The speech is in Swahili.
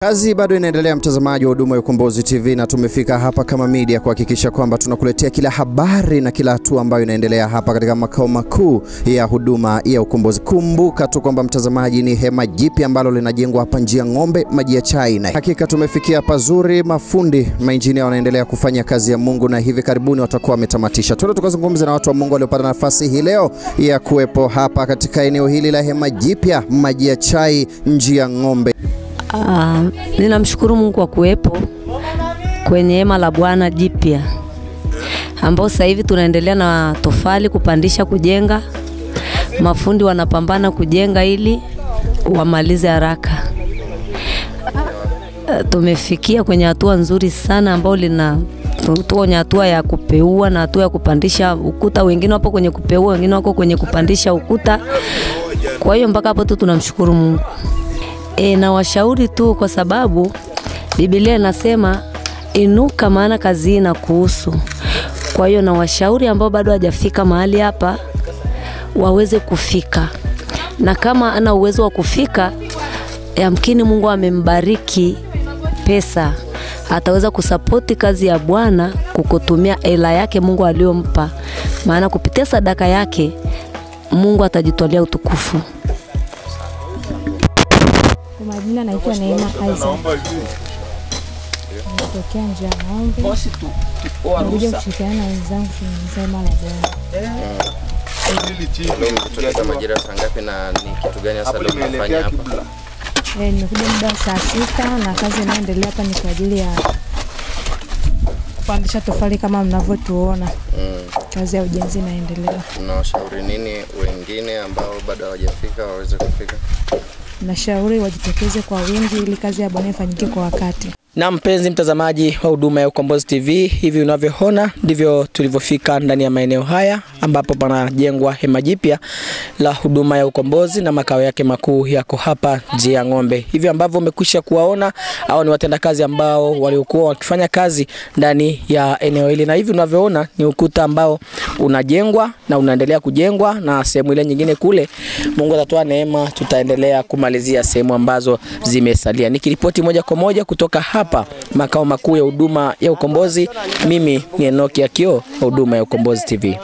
Kazi bado inaendelea, mtazamaji wa Huduma ya Ukombozi TV, na tumefika hapa kama media kuhakikisha kwamba tunakuletea kila habari na kila hatua ambayo inaendelea hapa katika makao makuu ya Huduma ya Ukombozi. Kumbuka tu kwamba mtazamaji, ni hema jipya ambalo linajengwa hapa Njia Ng'ombe, Maji ya Chai. Na hakika tumefikia pazuri, mafundi mainjinia wanaendelea kufanya kazi ya Mungu na hivi karibuni watakuwa wametamatisha. Twende tukazungumze na watu wa Mungu waliopata nafasi hii leo ya kuwepo hapa katika eneo hili la hema jipya Maji ya Chai, Njia Ng'ombe. Ninamshukuru Mungu kwa kuwepo kwenye hema la Bwana jipya, ambao sasa hivi tunaendelea na tofali kupandisha, kujenga. Mafundi wanapambana kujenga ili wamalize haraka. Tumefikia kwenye hatua nzuri sana, ambao kwenye hatua ya kupeua na hatua ya kupandisha ukuta. Wengine wapo kwenye kupeua, wengine wako kwenye kupandisha ukuta. Kwa hiyo mpaka hapo tu tunamshukuru Mungu. Na washauri tu, kwa sababu Biblia inasema inuka, maana kazi inakuhusu. Kwa hiyo na washauri ambao bado hajafika mahali hapa waweze kufika, na kama ana uwezo wa kufika, yamkini Mungu amembariki pesa, ataweza kusapoti kazi ya Bwana kukutumia hela yake Mungu aliyompa, maana kupitia sadaka yake Mungu atajitolea utukufu. Kwa majina naitwa Neema Isaac. Natokea Njia Ng'ombe. Nakuja kushirikiana na wenzangu kwenye hema la Bwana. Tunataka majira saa ngapi na ni kitu gani hasa leo mnafanya hapa? Nimekuja muda saa 6 na kazi inaendelea hapa ni kwa ajili ya kupandisha tofali kama mnavyotuona. Kazi ya ujenzi inaendelea. Unawashauri nini wengine ambao bado hawajafika waweze kufika? Nashauri wajitokeze kwa wingi ili kazi ya Bwana ifanyike kwa wakati. Na mpenzi mtazamaji wa Huduma ya Ukombozi TV, hivi unavyoona ndivyo tulivyofika ndani ya maeneo haya ambapo panajengwa hema jipya la Huduma ya Ukombozi, na makao yake makuu yako hapa Njia Ng'ombe. Hivi ambavyo umekwisha kuwaona, hao ni watendakazi ambao waliokuwa wakifanya kazi ndani ya eneo hili, na hivi unavyoona ni ukuta ambao unajengwa na unaendelea kujengwa, na sehemu ile nyingine kule Mungu atatoa neema tutaendelea kumalizia sehemu ambazo zimesalia. Nikiripoti moja kwa moja kutoka hapa makao makuu ya Huduma ya Ukombozi, mimi ni Enoki Akio, Huduma ya Ukombozi TV.